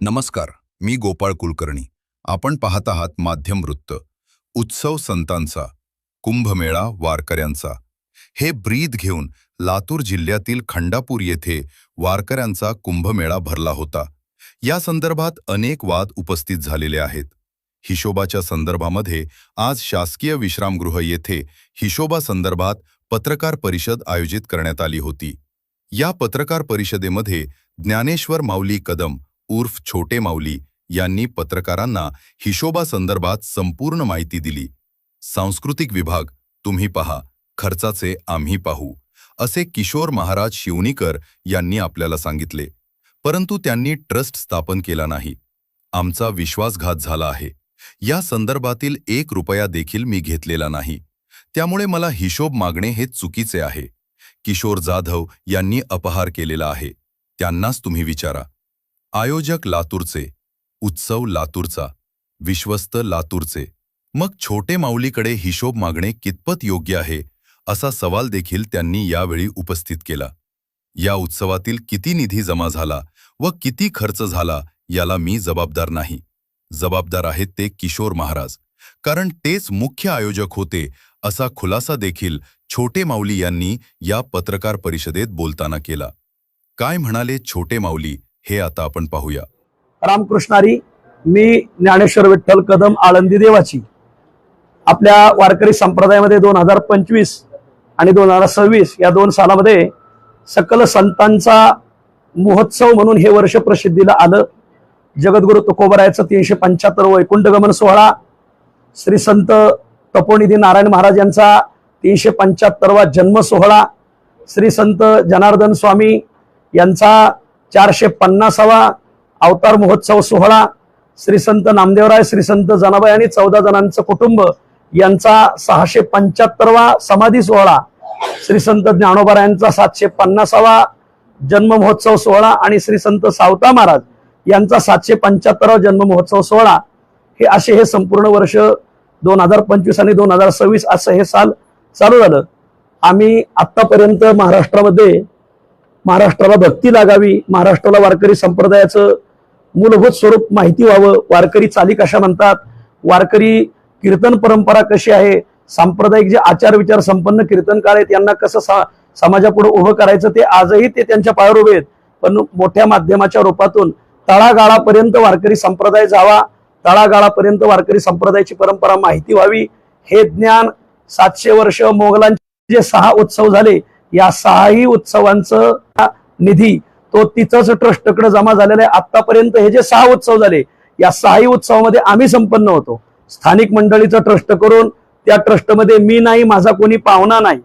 नमस्कार, मी गोपाळ कुलकर्णी. आपण पाहत आहात माध्यम वृत्त. उत्सव संतांचा, कुंभमेळा वारकऱ्यांचा. हे ब्रीद घेऊन लातूर जिल्ह्यातील खंडापूर येथे वारकऱ्यांचा कुंभमेळा भरला होता. या संदर्भात अनेक वाद उपस्थित झालेले आहेत. हिशोबाच्या संदर्भामध्ये आज शासकीय विश्रामगृह येथे हिशोबा संदर्भात पत्रकार परिषद आयोजित करण्यात आली होती. या पत्रकार परिषदेमध्ये ज्ञानेश्वर माऊली कदम उर्फ छोटे माऊली यांनी पत्रकारांना हिशोबा संदर्भात संपूर्ण माहिती दिली. सांस्कृतिक विभाग तुम्ही पहा, खर्चाचे आम्ही पाहू, असे किशोर महाराज शिवणीकर यांनी आपल्याला सांगितले. परंतु त्यांनी ट्रस्ट स्थापन केला नाही. आमचा विश्वासघात झाला आहे. या संदर्भातील 1 रुपया देखील मी घेतलेला नाही. त्यामुळे मला हिशोब मागणे हे चुकीचे आहे. किशोर जाधव यांनी अपहार केलेला आहे. त्यांनाच तुम्ही विचारा. आयोजक लातूरचे, उत्सव लातूरचा, विश्वस्त लातूरचे. मग छोटे माऊलीकडे हिशोब मागणे कितपत योग्य आहे, असा सवाल देखील त्यांनी यावेळी उपस्थित केला. या उत्सवातील किती निधी जमा झाला व किती खर्च झाला याला मी जबाबदार नाही. जबाबदार आहेत ते किशोर महाराज, कारण तेच मुख्य आयोजक होते, असा खुलासा देखील छोटे माऊली यांनी या पत्रकार परिषदेत बोलताना केला. काय म्हणाले छोटे माऊली हे आता आपण पाहूया. रामकृष्णारी, मी ज्ञानेश्वर विठ्ठल कदम आळंदी देवाची. आपल्या वारकरी संप्रदायामध्ये 2025 आणि 2026 या 2 सालामध्ये सकल संतांचा महोत्सव म्हणून हे वर्ष प्रसिद्धीला आलं. जगद्गुरु तुकोबरायाचं 375 वैकुंठगमन सोहळा, श्री संत तपोनिधी नारायण महाराज यांचा 375वा जन्म सोहळा, श्री संत जनार्दन स्वामी यांचा 450वा अवतार महोत्सव सोहळा, श्री संत नामदेवराय, श्री संत जनाबाई आणि 14 जणांचं कुटुंब यांचा 675वा समाधी सोहळा, श्री संत ज्ञानोबारायांचा 750वा जन्म महोत्सव सोहळा आणि श्री संत सावता महाराज यांचा 775वा जन्म महोत्सव सोहळा. हे असे हे संपूर्ण वर्ष 2025 आणि 2026 असं हे साल चालू झालं. आम्ही आतापर्यंत महाराष्ट्राला भक्ती लागावी, महाराष्ट्राला वारकरी संप्रदायाचं मूलभूत स्वरूप माहिती व्हावं, वारकरी चाली कशा म्हणतात, वारकरी कीर्तन परंपरा कशी आहे, सांप्रदायिक जे आचार विचार संपन्न कीर्तनकार आहेत यांना कसं समाजापुढे उभं करायचं, ते आजही ते त्यांच्या पायावर उभे आहेत. पण मोठ्या माध्यमाच्या रूपातून तळागाळापर्यंत वारकरी संप्रदाय जावा, तळागाळापर्यंत वारकरी संप्रदायाची परंपरा माहिती व्हावी, हे ज्ञान 700 वर्ष मोगलांचे जे 6 उत्सव झाले, या 6ही उत्सवांचं निधी तो तिथंच ट्रस्टकडे जमा झालेला आहे. आतापर्यंत हे जे 6 उत्सव झाले, या 6ही उत्सवामध्ये आम्ही संपन्न होतो. स्थानिक मंडळीचं ट्रस्ट करून त्या ट्रस्टमध्ये मी नाही, माझा कोणी पाहुणा नाही,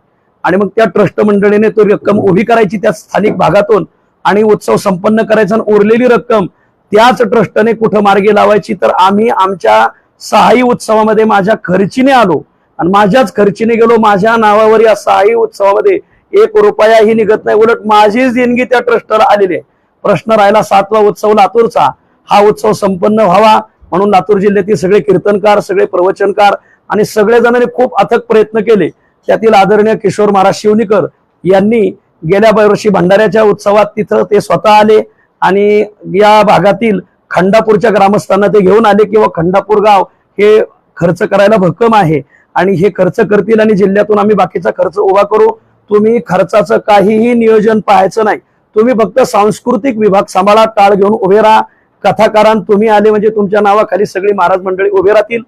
आणि मग त्या ट्रस्ट मंडळीने तो रक्कम उभी करायची त्या स्थानिक भागातून आणि उत्सव संपन्न करायचा. आणि उरलेली रक्कम त्याच ट्रस्टने कुठं मार्गी लावायची. तर आम्ही आमच्या 6ही उत्सवामध्ये माझ्या खर्चीने आलो आणि माझ्याच खर्चीने गेलो. माझ्या नावावर या 6ही उत्सवामध्ये 1 रुपयाही निघत नाही, उलट माझीच देणगी त्या ट्रस्टला आलेली आहे. प्रश्न राहिला 7वा उत्सव लातूरचा. हा उत्सव संपन्न व्हावा म्हणून लातूर जिल्ह्यातील सगळे कीर्तनकार, सगळे प्रवचनकार आणि सगळे जणांनी खूप अथक प्रयत्न केले. त्यातील आदरणीय किशोर महाराज शिवणीकर यांनी गेल्या वर्षी भंडाऱ्याच्या उत्सवात तिथं ते स्वतः आले आणि या भागातील खंडापूरच्या ग्रामस्थांना ते घेऊन आले किंवा खंडापूर गाव हे खर्च करायला भक्कम आहे आणि हे खर्च करतील आणि जिल्ह्यातून आम्ही बाकीचा खर्च उभा करू. तुम्ही खर्चाचं काहीही नियोजन पाहायचं नाही. तुम्ही फक्त सांस्कृतिक विभाग सांभाळा, टाळ घेऊन उभे राहा. कथाकारां तुम्ही आले म्हणजे तुमच्या नावाखाली सगळी महाराज मंडळी उभे राहतील.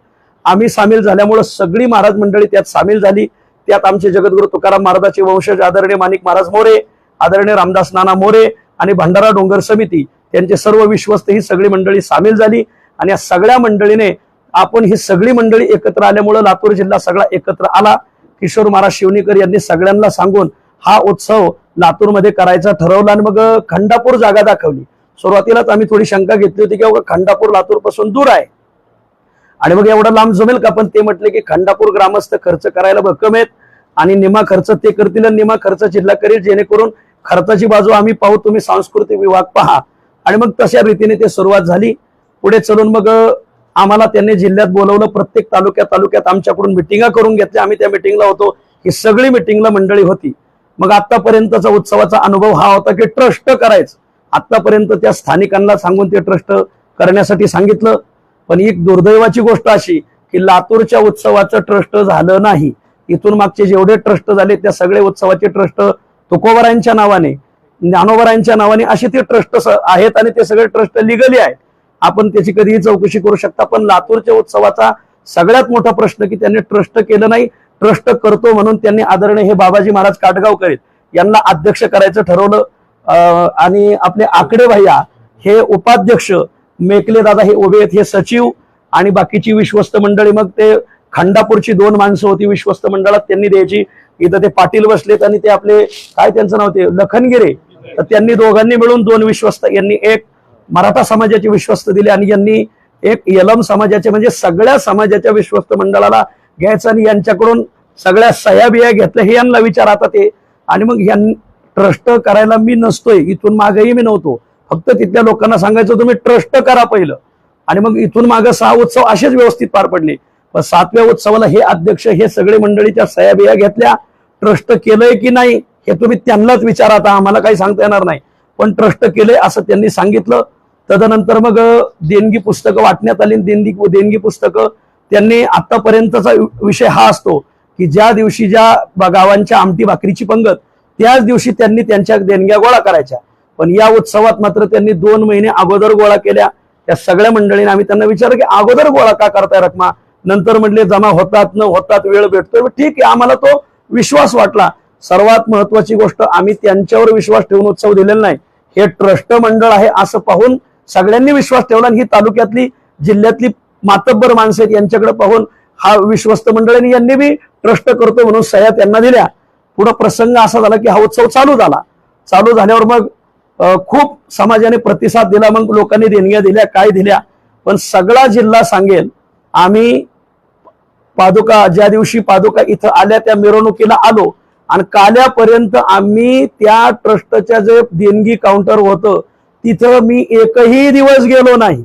आम्ही सामील झाल्यामुळे सगळी महाराज मंडळी त्यात सामील झाली. त्यात आमचे जगद्गुरु तुकाराम महाराजांचे वंशज आदरणीय माणिक महाराज मोरे, आदरणीय रामदास नाना मोरे आणि भंडारा डोंगर समिती त्यांचे सर्व विश्वस्त ही सगळी मंडळी सामील झाली. आणि या सगळ्या मंडळीने आपण ही सगळी मंडळी एकत्र आल्यामुळे लातूर जिल्हा सगळा एकत्र आला. किशोर महाराज शिवणीकर यांनी सगळ्यांना सांगून हा उत्सव लातूरमध्ये करायचा ठरवला आणि मग खंडापूर जागा दाखवली. सुरुवातीलाच आम्ही थोडी शंका घेतली होती की खंडापूर लातूर पासून दूर आहे आणि मग एवढा लांब जमेल का. पण ते म्हटले की खंडापूर ग्रामस्थ खर्च करायला भक्कम आहेत आणि निमा खर्च ते करतील आणि निमा खर्च जिल्हा करेल, जेणेकरून खर्चाची बाजू आम्ही पाहू, तुम्ही सांस्कृतिक विभाग पहा. आणि मग तशा रीतीने ते सुरुवात झाली. पुढे चलून मग आम्हाला त्यांनी जिल्ह्यात बोलवलं, प्रत्येक तालुक्यात आमच्याकडून मिटिंगा करून घेतल्या, आम्ही त्या मिटिंगला होतो. ही सगळी मिटिंगला मंडळी होती. मग आतापर्यंतचा उत्सवाचा अनुभव हा होता की ट्रस्ट करायचं. आतापर्यंत त्या स्थानिकांना सांगून ते ट्रस्ट करण्यासाठी सांगितलं, पण एक दुर्दैवाची गोष्ट अशी की लातूरच्या उत्सवाचं ट्रस्ट झालं नाही. इथून मागचे जेवढे ट्रस्ट झाले त्या सगळे उत्सवाचे ट्रस्ट तुकोबरांच्या नावाने, ज्ञानोबरांच्या नावाने असे ते ट्रस्ट आहेत आणि ते सगळे ट्रस्ट लिगली आहेत. आपण त्याची कधीही चौकशी करू शकता. पण लातूरच्या उत्सवाचा सगळ्यात मोठा प्रश्न की त्यांनी ट्रस्ट केलं नाही. ट्रस्ट करतो म्हणून त्यांनी आदरणीय हे बाबाजी महाराज काटगावकर यांना अध्यक्ष करायचं ठरवलं आणि आपले आकडे भैया हे उपाध्यक्ष, मेकले दादा हे उभे आहेत, हे सचिव आणि बाकीची विश्वस्त मंडळी. मग ते खंडापूरची 2 माणसं होती विश्वस्त मंडळात, त्यांनी द्यायची. इथं ते पाटील बसलेत आणि ते आपले काय त्यांचं नाव ते लखनगिरे, तर त्यांनी दोघांनी मिळून 2 विश्वस्त, यांनी एक मराठा समाजाचे विश्वस्त दिले आणि यांनी एक यलम समाजाचे, म्हणजे सगळ्या समाजाच्या विश्वस्त मंडळाला घ्यायचं आणि यांच्याकडून सगळ्या सह्या बिया घेतल्या. हे यांना विचार आता ते. आणि मग यांनी ट्रस्ट करायला मी नसतोय, इथून मागेही मी नव्हतो, फक्त तिथल्या लोकांना सांगायचं तुम्ही ट्रस्ट करा पहिलं. आणि मग इथून मागे 6 उत्सव असेच व्यवस्थित पार पडले. पण 7व्या उत्सवाला हे अध्यक्ष हे सगळे मंडळीच्या सह्या बिया घेतल्या. ट्रस्ट केलंय की नाही हे तुम्ही त्यांनाच विचारा, आता आम्हाला काही सांगता येणार नाही, पण ट्रस्ट केलंय असं त्यांनी सांगितलं. तदनंतर मग देणगी पुस्तकं वाटण्यात आली. देणगी पुस्तकं त्यांनी, आतापर्यंतचा विषय हा असतो की ज्या दिवशी ज्या गावांच्या आमटी भाकरीची पंगत त्याच दिवशी त्यांनी त्यांच्या देणग्या गोळा करायच्या. पण या उत्सवात मात्र त्यांनी 2 महिने अगोदर गोळा केल्या. त्या सगळ्या मंडळींनी आम्ही त्यांना विचारलं की अगोदर गोळा का करताय रकमा? नंतर म्हटले जमा होतात न होतात, वेळ भेटतोय. ठीक आहे, आम्हाला तो विश्वास वाटला. सर्वात महत्वाची गोष्ट, आम्ही त्यांच्यावर विश्वास ठेवून उत्सव दिलेला नाही, हे ट्रस्ट मंडळ आहे असं पाहून सगळ्यांनी विश्वास ठेवला. आणि ही तालुक्यातली जिल्ह्यातली मातब्बर माणसं आहेत, यांच्याकडे पाहून हा विश्वस्त मंडळांनी यांनी बी ट्रस्ट करतो म्हणून सह्या त्यांना दिल्या. पुढे प्रसंग असा झाला की हा उत्सव चालू झाला. चालू झाल्यावर मग खूप समाजाने प्रतिसाद दिला. मग लोकांनी देणग्या दिल्या, काय दिल्या. पण सगळा जिल्हा सांगेल, आम्ही पादुका, ज्या दिवशी पादुका इथं आल्या त्या मिरवणुकीला आलो आणि काल्यापर्यंत आम्ही त्या ट्रस्टच्या जे देणगी काउंटर होतं तिथं मी एकही दिवस गेलो नाही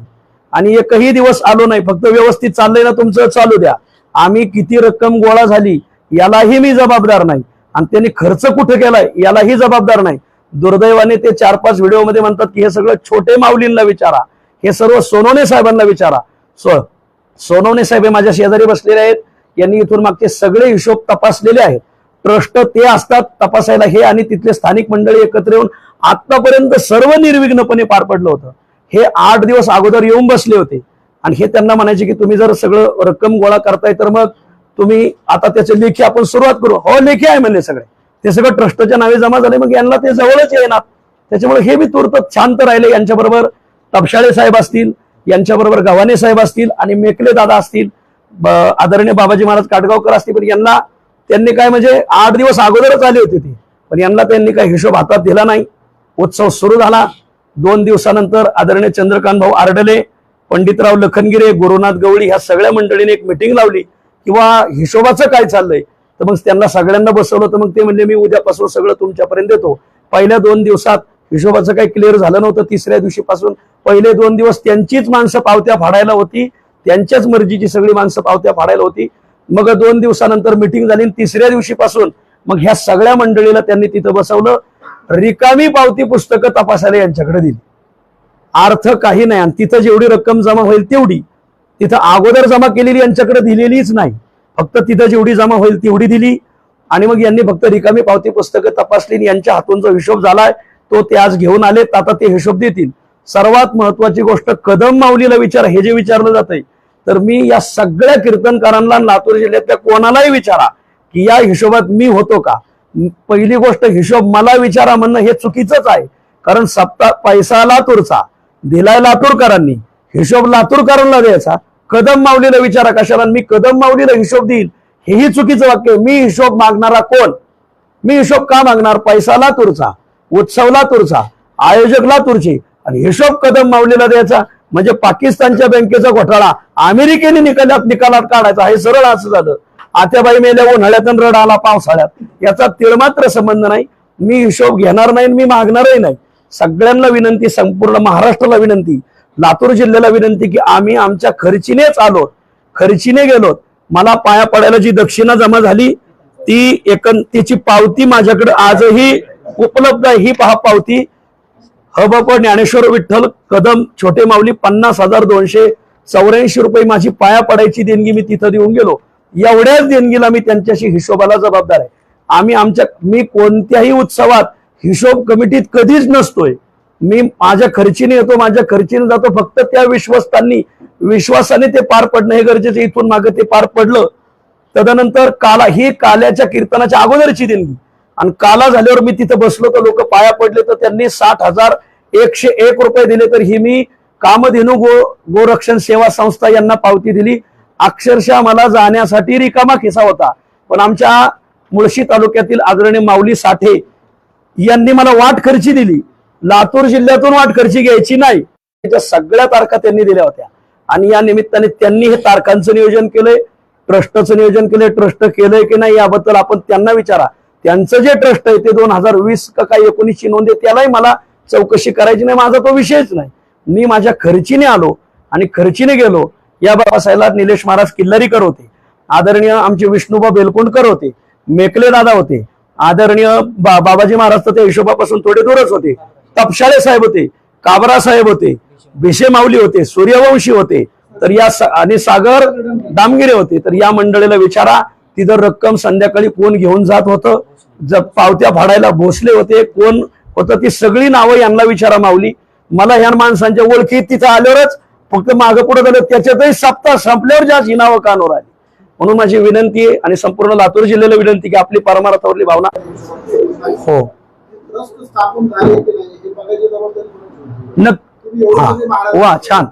आणि एकही दिवस आलो नाही. फक्त व्यवस्थित चाललंय ना तुमचं, चालू द्या. आम्ही किती रक्कम गोळा झाली यालाही मी जबाबदार नाही आणि त्यांनी खर्च कुठे केलाय यालाही जबाबदार नाही. दुर्दैवाने ते 4-5 व्हिडिओमध्ये म्हणतात की हे सगळं छोटे माऊलींना विचारा, हे सर्व सोनवणे साहेबांना विचारा. सोनवणे साहेब हे माझ्या शेजारी बसलेले आहेत, यांनी इथून मागचे सगळे हिशोब तपासलेले आहेत. ट्रस्ट ते असतात तपासायला, हे आणि तिथले स्थानिक मंडळी एकत्र येऊन आतापर्यंत सर्व निर्विघ्नपणे पार पडलं होतं. हे 8 दिवस अगोदर येऊन बसले होते आणि हे त्यांना म्हणायचे की तुम्ही जर सगळं रक्कम गोळा करताय तर मग तुम्ही आता त्याचे लेखी आपण सुरुवात करू. हो, लेखी आहे म्हणले सगळे, ते सगळं ट्रस्टच्या नावे जमा झाले. मग यांना ते जवळच येणार, त्याच्यामुळे हे बी तूर्त शांत राहिले. यांच्याबरोबर तपशाळे साहेब असतील, यांच्याबरोबर गव्हाणे साहेब असतील आणि मेकले दादा असतील, आदरणीय बाबाजी महाराज काटगावकर असतील. पण यांना त्यांनी काय म्हणजे 8 दिवस अगोदरच आले होते ते, पण यांना त्यांनी काही हिशोब हातात दिला नाही. उत्सव सुरू झाला. 2 दिवसानंतर आदरणीय चंद्रकांत भाऊ आरडले, पंडितराव लखनगिरे, गुरुनाथ गवळी ह्या सगळ्या मंडळीने एक मिटिंग लावली किंवा हिशोबाचं काय चाललंय. तर मग त्यांना सगळ्यांना बसवलं. तर मग ते म्हणले मी उद्यापासून सगळं तुमच्यापर्यंत येतो. पहिल्या 2 दिवसात हिशोबाचं काही क्लिअर झालं नव्हतं. 3ऱ्या दिवशीपासून पहिले 2 दिवस त्यांचीच माणसं पावत्या फाडायला होती, त्यांच्याच मर्जीची सगळी माणसं पावत्या फाडायला होती. मग 2 दिवसानंतर मिटिंग झाली. 3ऱ्या दिवशीपासून मग ह्या सगळ्या मंडळीला त्यांनी तिथं बसवलं. रिकामी पावती पुस्तकं तपासायला यांच्याकडे दिली, अर्थ काही नाही. आणि तिथं जेवढी रक्कम जमा होईल तेवढी, तिथं अगोदर जमा केलेली यांच्याकडे दिलेलीच नाही, फक्त तिथं जेवढी जमा होईल तेवढी दिली. आणि मग यांनी फक्त रिकामी पावती पुस्तकं तपासली. यांच्या हातून जो हिशोब झालाय तो ते आज घेऊन आले, आता ते हिशोब देतील. सर्वात महत्वाची गोष्ट, कदम माऊलीला विचार, हे जे विचारलं जातंय, तर मी या सगळ्या कीर्तनकारांना लातूर जिल्ह्यातल्या कोणालाही विचारा की या हिशोबात मी होतो का. पहिली गोष्ट, हिशोब मला विचारा म्हणणं हे चुकीचंच आहे. कारण पैसा लातूरचा दिलाय लातूरकरांनी, हिशोब लातूरकरांना द्यायचा. कदम माऊलीला विचारा कशाला, मी कदम माऊलीला हिशोब देईल हेही चुकीचं वाक्य. मी हिशोब मागणारा कोण? मी हिशोब का मागणार? पैसा लातूरचा, उत्सव लातूरचा, आयोजक लातूरचे, आणि हिशोब कदम माऊलीला द्यायचा म्हणजे पाकिस्तानच्या बँकेचा घोटाळा अमेरिकेने निकालात काढायचा. हे सरळ असं झालं. आत्याबाई मेल्या उन्हाळ्यात आणि रड आला पावसाळ्यात, याचा तिळमात्र संबंध नाही. मी हिशोब घेणार नाही, मी मागणारही नाही. सगळ्यांना विनंती, संपूर्ण महाराष्ट्राला विनंती, लातूर जिल्ह्याला विनंती की आम्ही आमच्या खर्चीनेच आलो, खर्चीने गेलो. मला पाया पडायला जी दक्षिणा जमा झाली तिची पावती माझ्याकडे आजही उपलब्ध आहे. ही पहा पावती. हबप ज्ञानेश्वर विठ्ठल कदम छोटे माऊली 50,284 रुपये माझी पाया पडायची देणगी मी तिथं देऊन गेलो. एवढ्याच देणगीला मी त्यांच्याशी हिशोबाला जबाबदार आहे. मी कोणत्याही उत्सवात हिशोब कमिटीत कधीच नसतोय. मी माझ्या खर्चीने येतो, माझ्या खर्चीने जातो. फक्त त्या विश्वासाने ते पार पडणं हे गरजेचं. इथून मागे ते पार पडलं. तदनंतर ही काल्याच्या कीर्तनाच्या अगोदरची देणगी आणि काला झाल्यावर मी तिथं बसलो तर लोक पाया पडले तर त्यांनी 60,101 रुपये दिले. तर ही मी कामधेनू गोरक्षण सेवा संस्था यांना पावती दिली. अक्षरशः मला जाण्यासाठी रिकामा खिसा होता, पण आमच्या मुळशी तालुक्यातील आदरणीय माऊली साठे यांनी मला वाट खर्ची दिली. लातूर जिल्ह्यातून वाट खर्ची घ्यायची नाही, त्याच्या सगळ्या तारखा त्यांनी दिल्या होत्या आणि या निमित्ताने त्यांनी हे तारखांचं नियोजन केलंय, ट्रस्टचं नियोजन केलंय. ट्रस्ट केलंय की नाही याबद्दल आपण त्यांना विचारा. त्यांचं जे ट्रस्ट आहे ते 2020 का काही 19 ची नोंद आहे, त्यालाही मला चौकशी करायची नाही. माझा तो विषयच नाही. मी माझ्या खर्चीने आलो आणि खर्चीने गेलो. या बाबासाहेब निलेश महाराज किल्लारीकर होते, आदरणीय आमचे विष्णुबा बेलकुंडकर होते, मेकले दादा होते, आदरणीय बाबाजी महाराज तर त्या हिशोबापासून थोडे दूरच होते, तपशाळे साहेब होते, काबरा साहेब होते, भिशे माऊली होते, सूर्यवंशी होते, तर या आणि सागर दामगिरे होते. तर या मंडळीला विचारा तिथं रक्कम संध्याकाळी कोण घेऊन जात होतं, पावत्या फाडायला भोसले होते, कोण होतं, ती सगळी नावं यांना विचारा. माऊली मला ह्या माणसांच्या ओळखी तिथं आल्यावरच फक्त मागं पुढे झालं, त्याच्यातही सप्ताह संपल्यावर ज्या ही नावं कानावर आली. म्हणून माझी विनंती आहे आणि संपूर्ण लातूर जिल्ह्याला विनंती की आपली परमार्थावरली भावना हो वा छान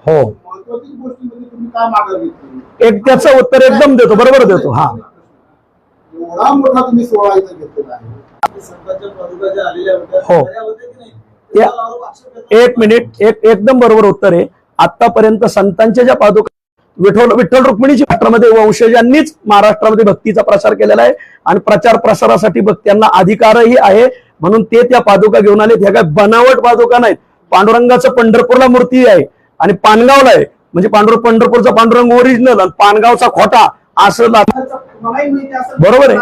हो एक त्याचं उत्तर एकदम देतो, बरोबर देतो. हा एवढा मोठा तुम्ही सोहळा इथं घेतलेला आहे. संतांच्या पादुका ज्या आलेल्या होत्या हो. त्या होत्या की नाही? एक मिनिट, एकदम बरोबर उत्तर आहे. आतापर्यंत संतांच्या ज्या पादुका विठ्ठल रुक्मिणीची महाराष्ट्रामध्ये वंशजांनीच महाराष्ट्रामध्ये भक्तीचा प्रसार केलेला आहे आणि प्रचार प्रसारासाठी भक्त्यांना अधिकारही आहे, म्हणून ते त्या पादुका घेऊन आले. ह्या काय बनावट पादुका नाहीत. पांडुरंगाचं पंढरपूरला मूर्ती आहे आणि पानगावला आहे, म्हणजे पंढरपूरचा पांडुरंग ओरिजिनल आणि पानगावचा खोटा असं बरोबर आहे.